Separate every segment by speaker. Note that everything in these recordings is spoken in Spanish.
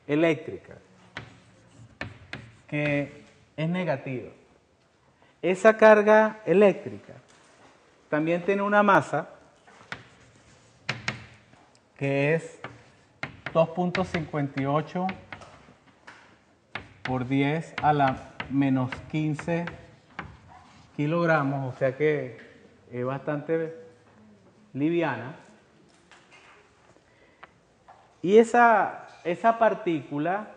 Speaker 1: eléctrica que es negativa. Esa carga eléctrica también tiene una masa que es 2.58 por 10 a la menos 15 kilogramos, o sea que es bastante liviana. Y esa partícula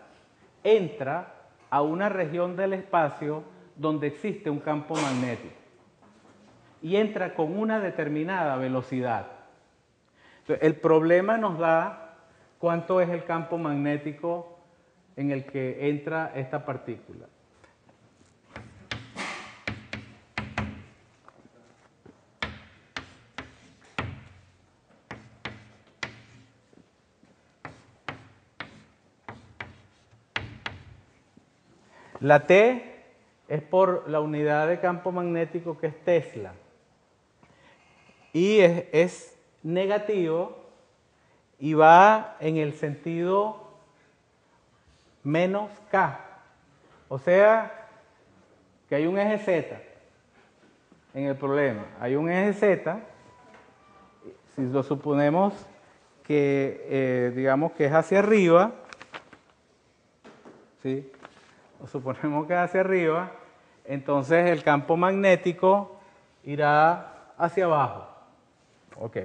Speaker 1: entra a una región del espacio donde existe un campo magnético y entra con una determinada velocidad. Entonces, el problema nos da cuánto es el campo magnético en el que entra esta partícula. La T es por la unidad de campo magnético que es Tesla. Y es negativo y va en el sentido menos K. O sea, que hay un eje Z en el problema. Hay un eje Z, si lo suponemos que, digamos que es hacia arriba, ¿sí? Lo suponemos que es hacia arriba, entonces el campo magnético irá hacia abajo. Ok.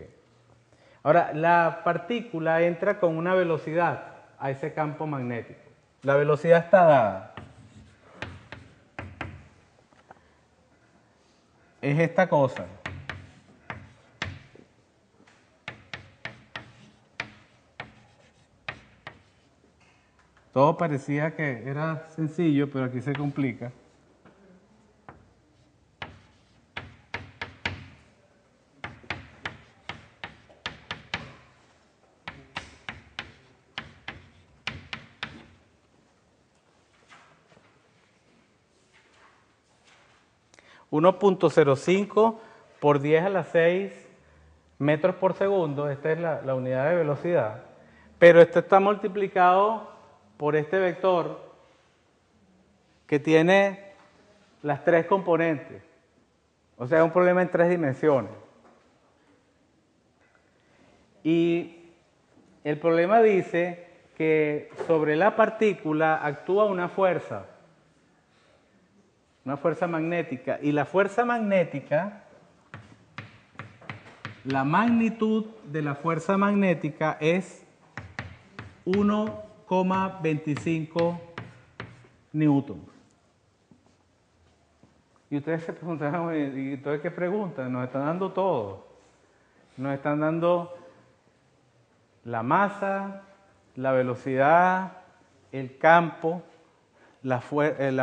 Speaker 1: Ahora, la partícula entra con una velocidad a ese campo magnético. La velocidad está dada. Es esta cosa. Todo parecía que era sencillo, pero aquí se complica. (1.05 por 10 a la 6 metros por segundo, esta es la unidad de velocidad, pero esto está multiplicado por este vector que tiene las tres componentes, o sea, es un problema en tres dimensiones. Y el problema dice que sobre la partícula actúa una fuerza magnética, y la fuerza magnética, la magnitud de la fuerza magnética es 1,25 newton. Y ustedes se preguntarán, ¿y entonces qué preguntan? Nos están dando todo. Nos están dando la masa, la velocidad, el campo, la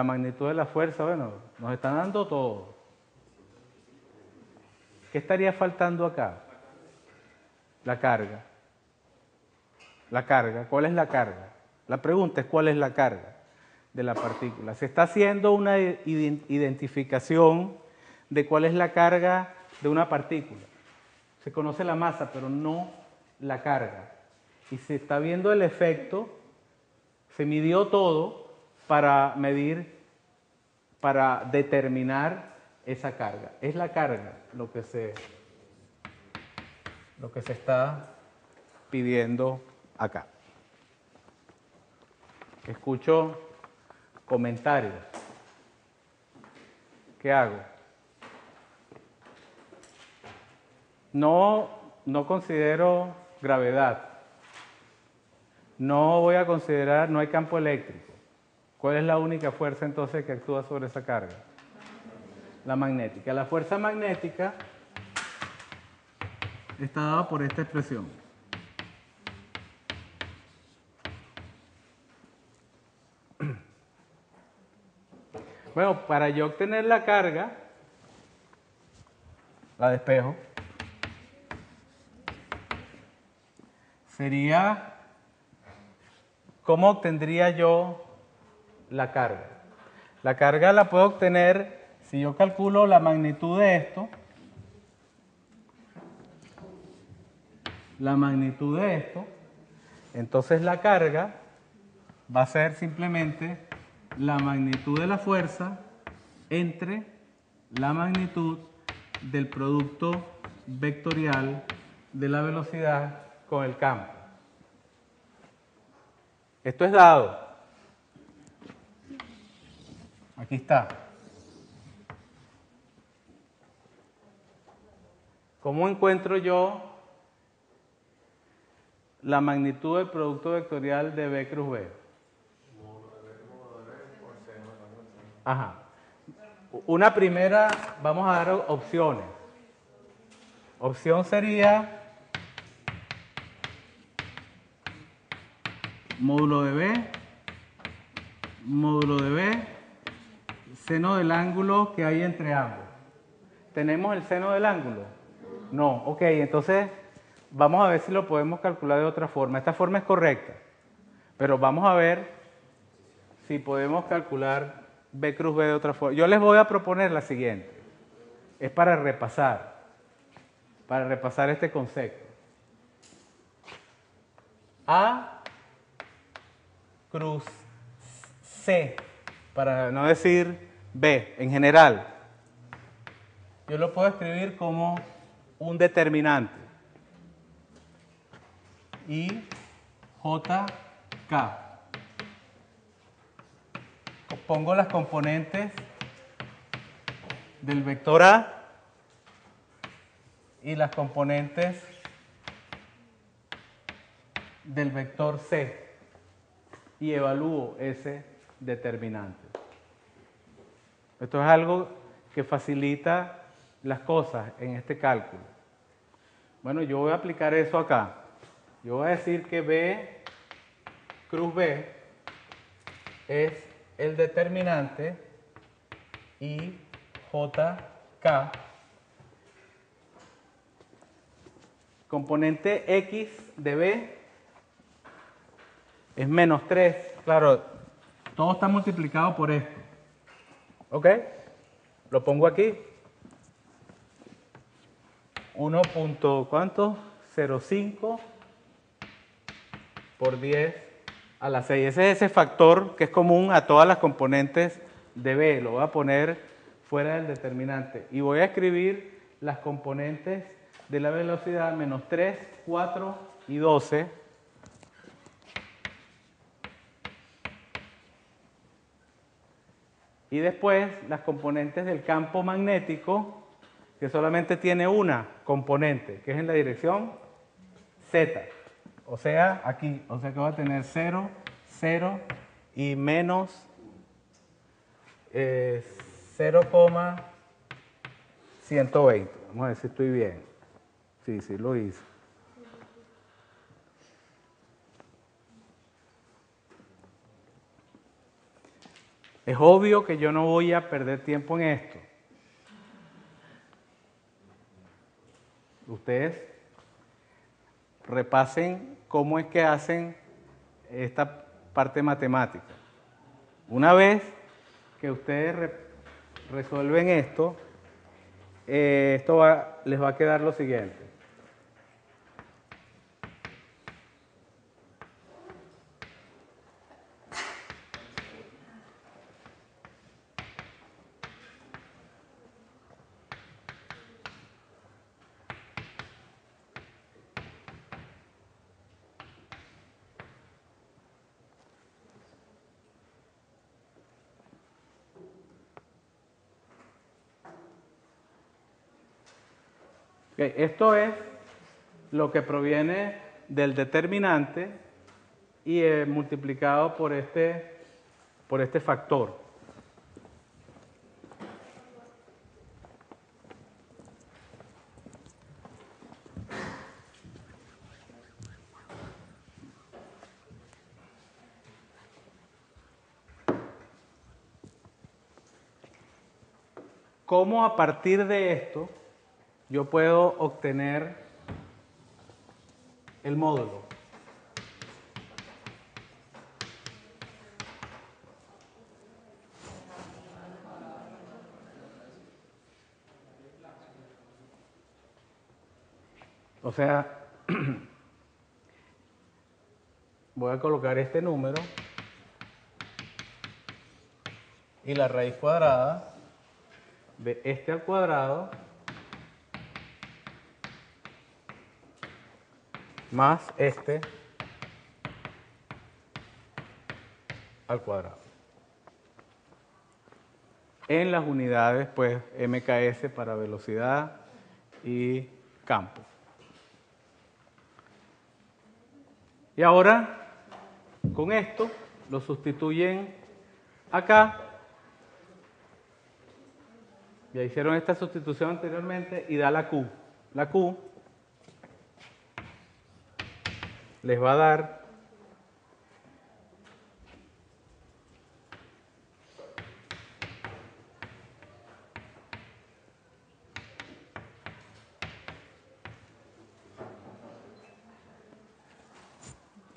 Speaker 1: magnitud de la fuerza. Bueno, nos están dando todo. ¿Qué estaría faltando acá? La carga. La carga. ¿Cuál es la carga? La pregunta es ¿cuál es la carga de la partícula? Se está haciendo una identificación de cuál es la carga de una partícula. Se conoce la masa, pero no la carga. Y se está viendo el efecto, se midió todo para medir, para determinar esa carga. Es la carga lo que se está pidiendo acá. Escucho comentarios. ¿Qué hago? No considero gravedad. No voy a considerar, no hay campo eléctrico. ¿Cuál es la única fuerza entonces que actúa sobre esa carga? La magnética. La fuerza magnética está dada por esta expresión. Bueno, para yo obtener la carga, la despejo, sería, ¿cómo obtendría yo la carga? La carga la puedo obtener si yo calculo la magnitud de esto, entonces la carga va a ser simplemente la magnitud de la fuerza entre la magnitud del producto vectorial de la velocidad con el campo. Esto es dado. Aquí está. ¿Cómo encuentro yo la magnitud del producto vectorial de B cruz B? Ajá. Una primera, vamos a dar opciones. Opción sería módulo de B, seno del ángulo que hay entre ambos. ¿Tenemos el seno del ángulo? No. Ok, entonces vamos a ver si lo podemos calcular de otra forma. Esta forma es correcta, pero vamos a ver si podemos calcular B cruz B de otra forma. Yo les voy a proponer la siguiente. Es para repasar este concepto. A cruz C, para no decir B en general, yo lo puedo escribir como un determinante. Y JK. Pongo las componentes del vector A y las componentes del vector C y evalúo ese determinante. Esto es algo que facilita las cosas en este cálculo. Bueno, yo voy a aplicar eso acá. Yo voy a decir que B cruz B es el determinante y JK, componente X de B es menos 3. Claro, todo está multiplicado por esto. ¿Ok? Lo pongo aquí. 1.05 por 10 a la 6. Ese es ese factor que es común a todas las componentes de B. Lo voy a poner fuera del determinante. Y voy a escribir las componentes de la velocidad menos 3, 4 y 12. Y después las componentes del campo magnético, que solamente tiene una componente, que es en la dirección Z. O sea, aquí, o sea que va a tener 0, 0 y menos 0,120. Vamos a ver si estoy bien. Sí, sí lo hice. Es obvio que yo no voy a perder tiempo en esto. Ustedes repasen cómo es que hacen esta parte matemática. Una vez que ustedes resuelven esto, les va a quedar lo siguiente. Okay, esto es lo que proviene del determinante y multiplicado por este factor. ¿Cómo a partir de esto yo puedo obtener el módulo? O sea, voy a colocar este número y la raíz cuadrada de este al cuadrado más este al cuadrado. En las unidades, pues, MKS para velocidad y campo. Y ahora, con esto, lo sustituyen acá. Ya hicieron esta sustitución anteriormente y da la Q. La Q les va a dar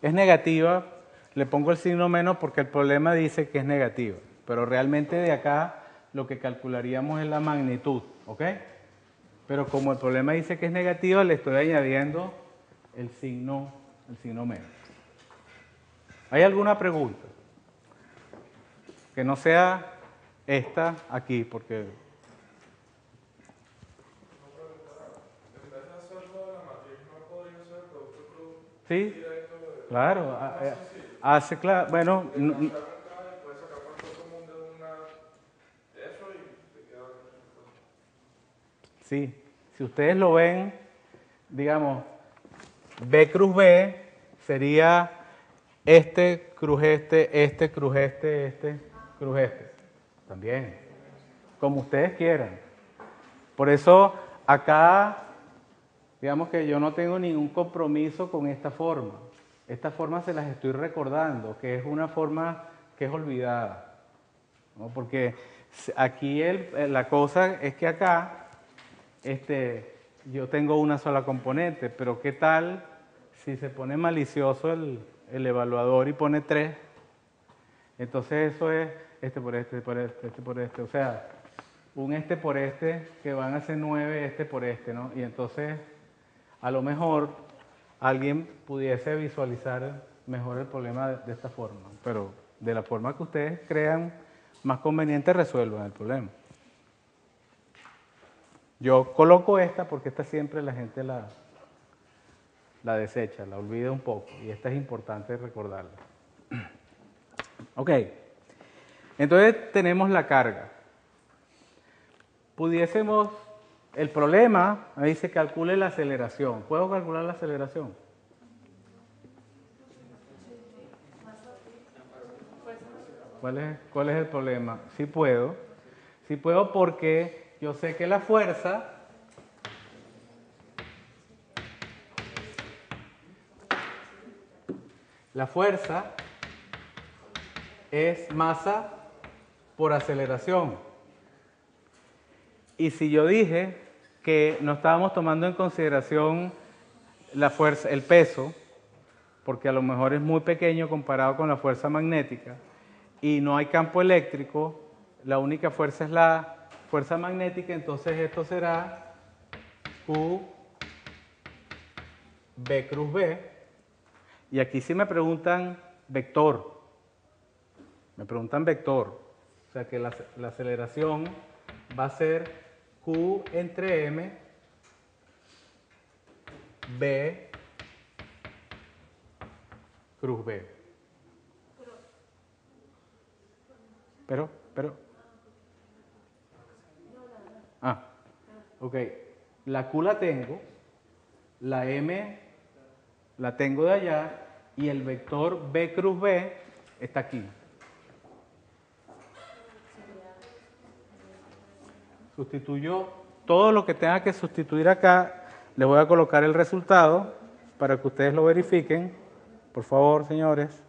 Speaker 1: es negativa, le pongo el signo menos porque el problema dice que es negativa, pero realmente de acá lo que calcularíamos es la magnitud, ¿ok? Pero como el problema dice que es negativa, le estoy añadiendo el signo menos. ¿Hay alguna pregunta? Que no sea esta aquí, porque... Sí, claro. Hace claro, bueno... Sí, si ustedes lo ven, digamos, B cruz B sería este cruz este cruz este cruz este. También, como ustedes quieran. Por eso acá, digamos que yo no tengo ningún compromiso con esta forma. Esta forma se las estoy recordando, que es una forma que es olvidada, ¿no? Porque aquí la cosa es que acá yo tengo una sola componente, pero ¿qué tal si se pone malicioso el evaluador y pone 3? Entonces eso es este por este, por este, este por este. O sea, un este por este que van a ser 9, este por este, ¿no? Y entonces a lo mejor alguien pudiese visualizar mejor el problema de esta forma. Pero de la forma que ustedes crean más conveniente, resuelvan el problema. Yo coloco esta porque esta siempre la gente la desecha, la olvida un poco. Y esta es importante recordarla. Ok. Entonces tenemos la carga. Pudiésemos, el problema, ahí dice calcule la aceleración. ¿Puedo calcular la aceleración? ¿Cuál es el problema? Sí puedo. Sí puedo porque yo sé que la fuerza es masa por aceleración. Y si yo dije que no estábamos tomando en consideración la fuerza, el peso, porque a lo mejor es muy pequeño comparado con la fuerza magnética, y no hay campo eléctrico, la única fuerza es la fuerza magnética, entonces esto será Q B cruz B. Y aquí sí me preguntan vector. Me preguntan vector. O sea que la aceleración va a ser Q entre M B cruz B. Pero. Ah, ok. La Q la tengo, la M la tengo de allá y el vector B cruz B está aquí. Sustituyo todo lo que tenga que sustituir acá. Les voy a colocar el resultado para que ustedes lo verifiquen. Por favor, señores.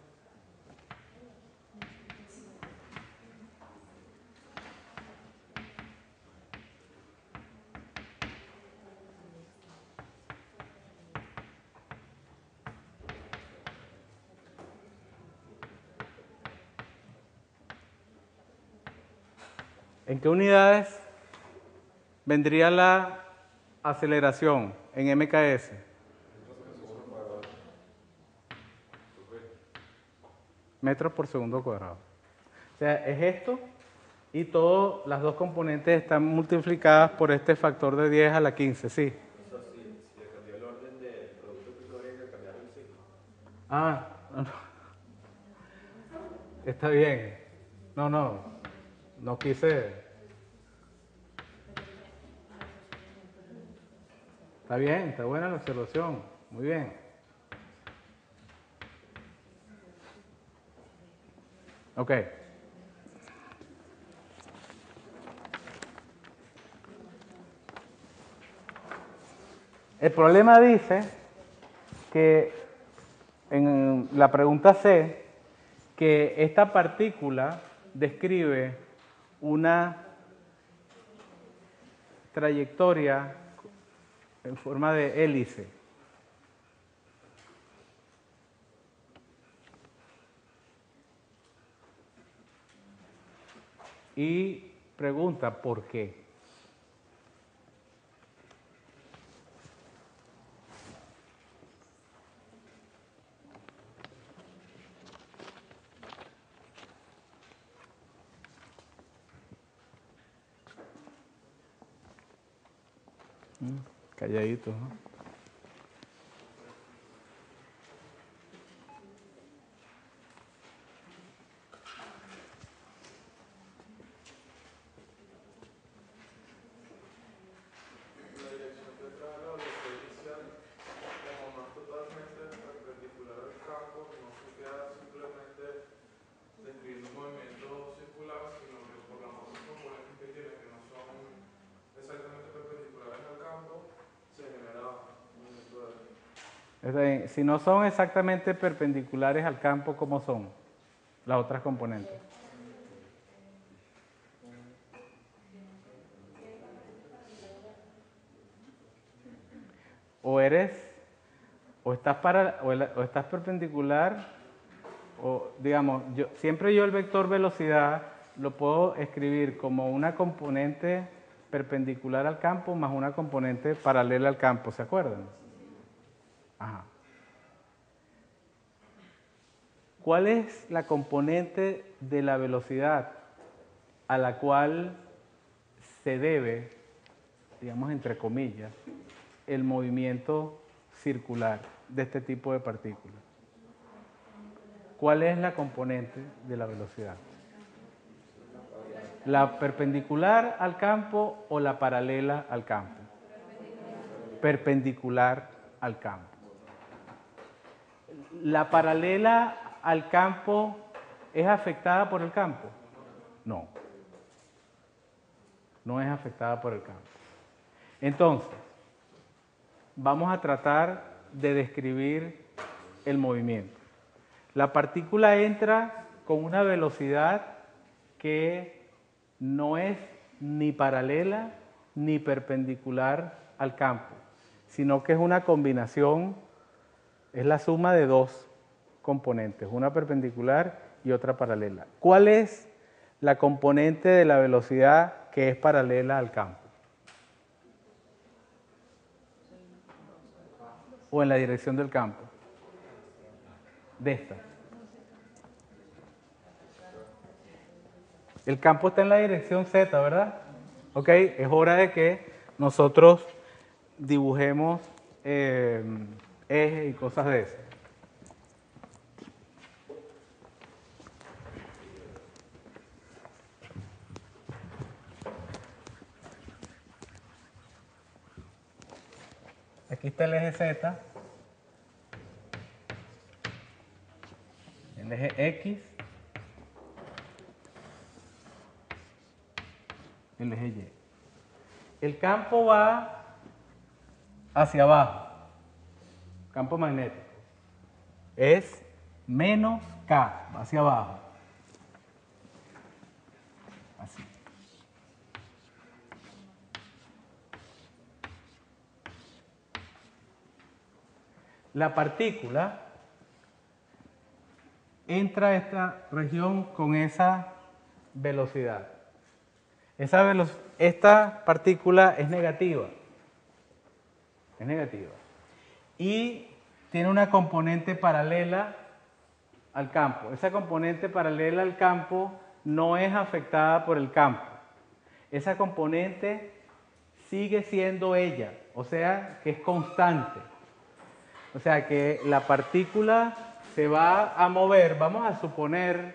Speaker 1: ¿En qué unidades vendría la aceleración en MKS? Metros por segundo cuadrado. O sea, es esto Y todas las dos componentes están multiplicadas por este factor de 10 a la 15, sí.
Speaker 2: Eso sí, si le cambió el orden del producto que tú habría que cambiar el signo.
Speaker 1: Ah, no, no. Está bien. No quise. Está bien, está buena la observación. Muy bien. Ok. El problema dice que en la pregunta C, que esta partícula describe una trayectoria en forma de hélice. Y pregunta por qué. Calladito, ¿no?
Speaker 2: La dirección que trae la velocidad inicial, como no es totalmente perpendicular al campo, no se queda simplemente describiendo un movimiento circular, sino que por las otras componentes que tiene, que no son exactamente perpendiculares al campo, se genera un movimiento de...
Speaker 1: Si no son exactamente perpendiculares al campo, ¿cómo son las otras componentes? O estás perpendicular, o digamos, siempre yo el vector velocidad lo puedo escribir como una componente perpendicular al campo más una componente paralela al campo, ¿se acuerdan? Ajá. ¿Cuál es la componente de la velocidad a la cual se debe, digamos entre comillas, el movimiento circular de este tipo de partículas? ¿Cuál es la componente de la velocidad? ¿La perpendicular al campo o la paralela al campo? Perpendicular al campo. ¿La paralela al campo es afectada por el campo? No. No es afectada por el campo. Entonces, vamos a tratar de describir el movimiento. La partícula entra con una velocidad que no es ni paralela ni perpendicular al campo, sino que es una combinación, es la suma de dos componentes, una perpendicular y otra paralela. ¿Cuál es la componente de la velocidad que es paralela al campo? O en la dirección del campo. De esta. El campo está en la dirección Z, ¿verdad? Ok, es hora de que nosotros dibujemos ejes y cosas de eso. Aquí está el eje Z, el eje X, el eje Y. El campo va hacia abajo, campo magnético. Es menos K, va hacia abajo. Así. La partícula entra a esta región con esa velocidad. Esta partícula es negativa. Es negativa. Y tiene una componente paralela al campo. Esa componente paralela al campo no es afectada por el campo. Esa componente sigue siendo ella, o sea, que es constante. O sea, que la partícula se va a mover. Vamos a suponer,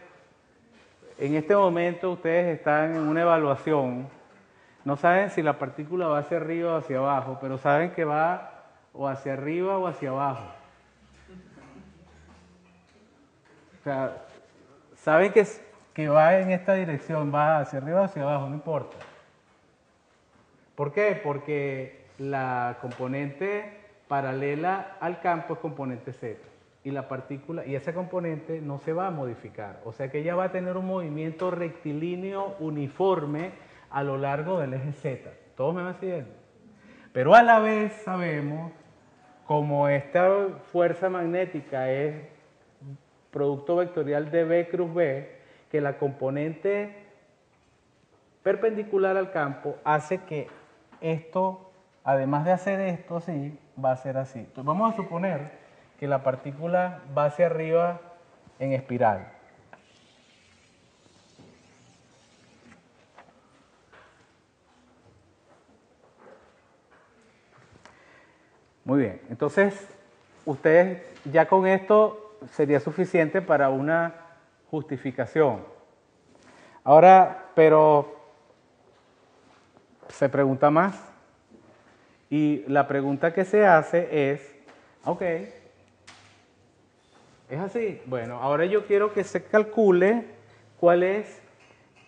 Speaker 1: en este momento ustedes están en una evaluación, no saben si la partícula va hacia arriba o hacia abajo, pero saben que va o hacia arriba o hacia abajo. O sea, saben que va en esta dirección, va hacia arriba o hacia abajo, no importa. ¿Por qué? Porque la componente paralela al campo es componente Z. Y la partícula, y esa componente no se va a modificar. O sea que ella va a tener un movimiento rectilíneo uniforme a lo largo del eje Z. ¿Todos me van siguiendo? Pero a la vez sabemos, como esta fuerza magnética es producto vectorial de B cruz B, que la componente perpendicular al campo hace que esto, además de hacer esto así, va a ser así. Entonces vamos a suponer que la partícula va hacia arriba en espiral. Muy bien, entonces ustedes ya con esto sería suficiente para una justificación. Ahora, pero se pregunta más y la pregunta que se hace es, ok, ¿es así? Bueno, ahora yo quiero que se calcule cuál es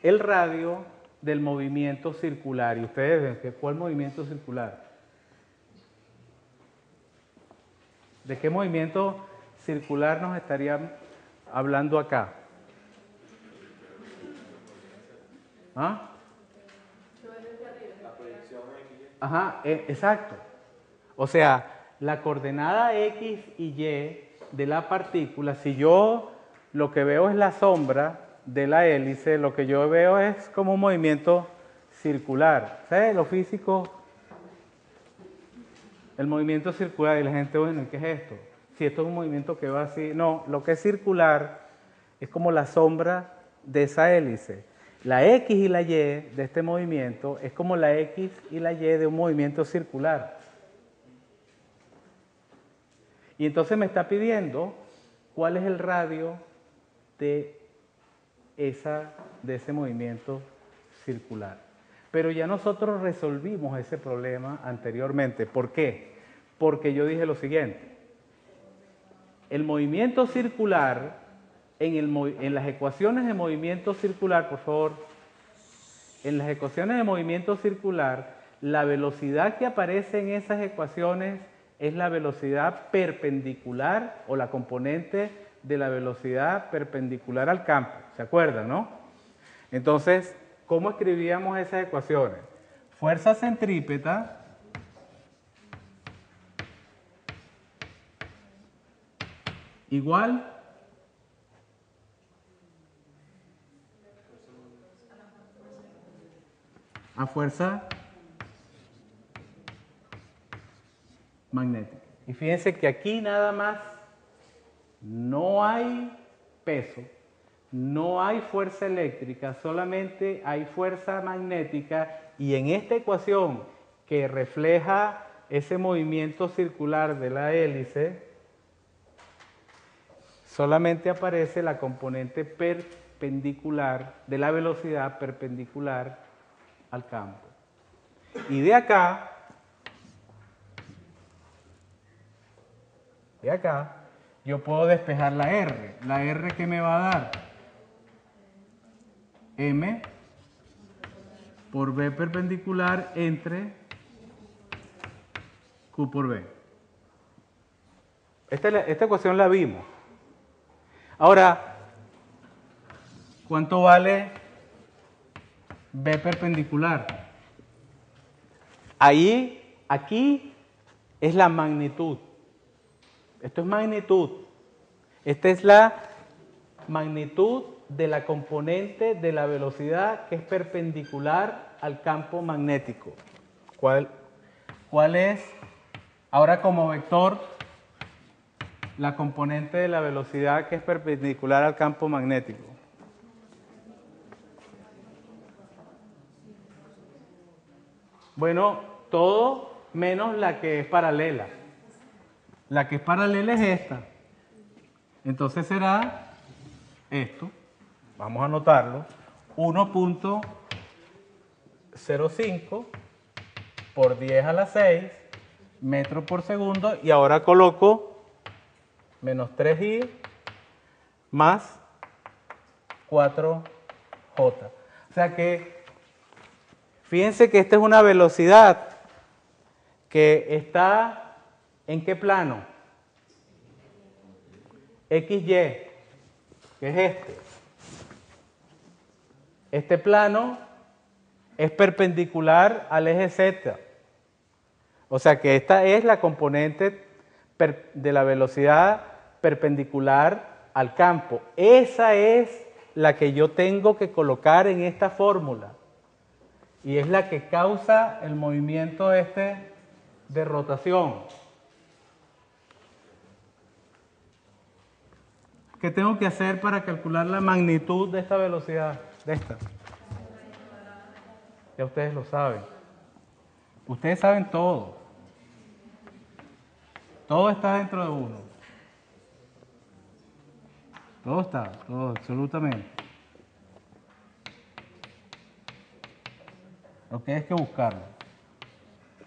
Speaker 1: el radio del movimiento circular. Y ustedes ven, ¿cuál movimiento circular? ¿De qué movimiento circular nos estarían hablando acá? ¿Ah? Ajá, exacto. O sea, la coordenada X y Y de la partícula, si yo lo que veo es la sombra de la hélice, lo que yo veo es como un movimiento circular. ¿Sabes? Lo físico, el movimiento circular, y la gente, bueno, ¿qué es esto? Si esto es un movimiento que va así. No, lo que es circular es como la sombra de esa hélice. La X y la Y de este movimiento es como la X y la Y de un movimiento circular. Y entonces me está pidiendo cuál es el radio de ese movimiento circular. Pero ya nosotros resolvimos ese problema anteriormente. ¿Por qué? Porque yo dije lo siguiente. El movimiento circular, en las ecuaciones de movimiento circular, por favor, en las ecuaciones de movimiento circular, la velocidad que aparece en esas ecuaciones es la velocidad perpendicular o la componente de la velocidad perpendicular al campo. ¿Se acuerdan, no? Entonces, ¿cómo escribíamos esas ecuaciones? Fuerza centrípeta igual a fuerza magnética. Y fíjense que aquí nada más no hay peso, no hay fuerza eléctrica, solamente hay fuerza magnética, y en esta ecuación que refleja ese movimiento circular de la hélice, solamente aparece la componente perpendicular de la velocidad perpendicular al campo. Y de acá, yo puedo despejar la R. ¿La R qué me va a dar? M por B perpendicular entre Q por B. Esta ecuación la vimos. Ahora, ¿cuánto vale B perpendicular? Aquí es la magnitud. Esto es magnitud. Esta es la magnitud de la componente de la velocidad que es perpendicular al campo magnético. ¿Cuál es? Ahora como vector, la componente de la velocidad que es perpendicular al campo magnético. Bueno, todo menos la que es paralela. La que es paralela es esta. Entonces será esto. Vamos a anotarlo. 1.05 por 10 a la 6 metros por segundo. Y ahora coloco menos 3i más 4j. O sea que, fíjense que esta es una velocidad que está ¿en qué plano? XY, que es este. Este plano es perpendicular al eje Z. O sea que esta es la componente de la velocidad perpendicular al campo. Esa es la que yo tengo que colocar en esta fórmula. Y es la que causa el movimiento este de rotación. ¿Qué tengo que hacer para calcular la magnitud de esta velocidad? De esta. Ya ustedes lo saben. Ustedes saben todo. Todo está dentro de uno. Todo está, todo, absolutamente. Lo que hay es que buscarlo.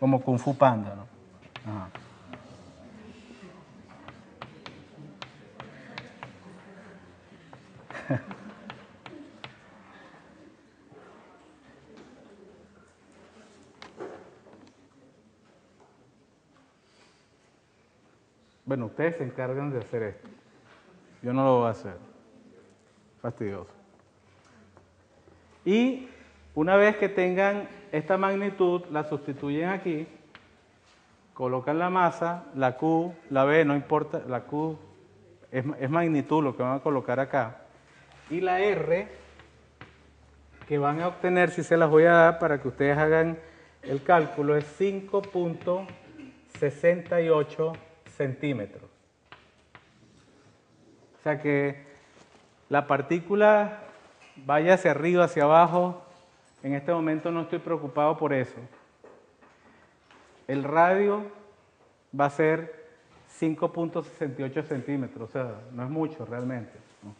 Speaker 1: Como Kung Fu Panda, ¿no? Ajá. Bueno, ustedes se encargan de hacer esto. Yo no lo voy a hacer. Fastidioso. Y una vez que tengan esta magnitud, la sustituyen aquí, colocan la masa, la Q, la B, no importa, la Q es magnitud lo que van a colocar acá. Y la R, que van a obtener, si se las voy a dar para que ustedes hagan el cálculo, es 5.68 centímetros. O sea que la partícula vaya hacia arriba, hacia abajo, en este momento no estoy preocupado por eso. El radio va a ser 5.68 centímetros, o sea, no es mucho realmente, ¿no?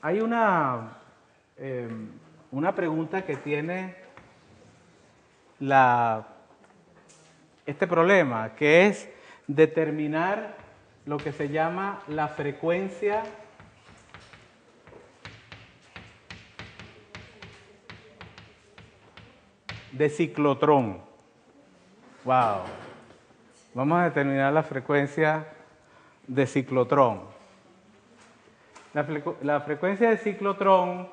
Speaker 1: Hay una pregunta que tiene este problema, que es determinar lo que se llama la frecuencia de ciclotrón. Wow. Vamos a determinar la frecuencia de ciclotrón. La frecuencia de ciclotrón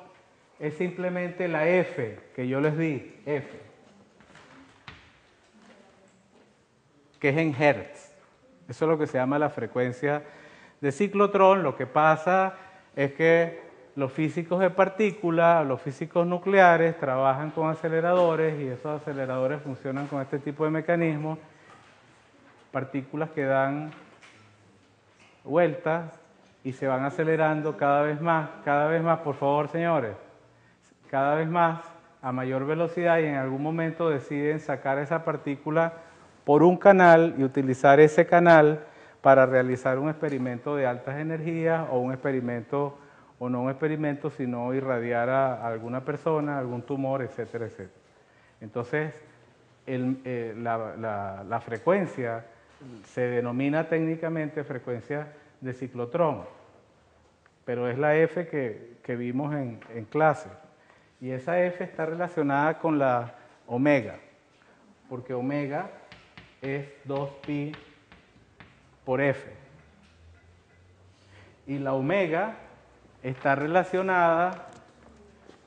Speaker 1: es simplemente la F que yo les di, F, que es en hertz. Eso es lo que se llama la frecuencia de ciclotrón. Lo que pasa es que los físicos de partículas, los físicos nucleares, trabajan con aceleradores y esos aceleradores funcionan con este tipo de mecanismos. Partículas que dan vueltas y se van acelerando cada vez más, por favor, señores, cada vez más a mayor velocidad, y en algún momento deciden sacar esa partícula por un canal y utilizar ese canal para realizar un experimento de altas energías o un experimento, o no un experimento, sino irradiar a alguna persona, algún tumor, etcétera, etcétera. Entonces, la frecuencia se denomina técnicamente frecuencia de ciclotrón, pero es la F que vimos en clase. Y esa F está relacionada con la omega, porque omega es 2pi por F. Y la omega está relacionada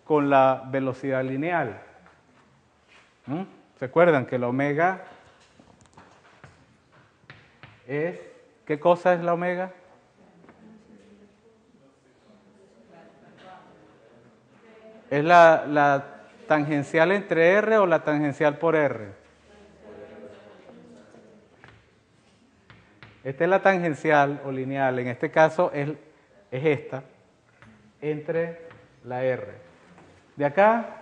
Speaker 1: con la velocidad lineal. ¿Se acuerdan que la omega es... ¿Qué cosa es la omega? ¿Es la tangencial entre R o la tangencial por R? Esta es la tangencial o lineal, en este caso es esta, entre la R. De acá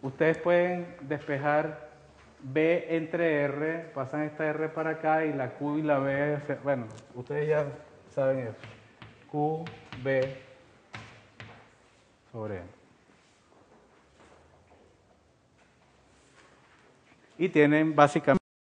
Speaker 1: ustedes pueden despejar B entre R, pasan esta R para acá y la Q y la B, bueno, ustedes ya saben eso. Q, B sobre M. Y tienen básicamente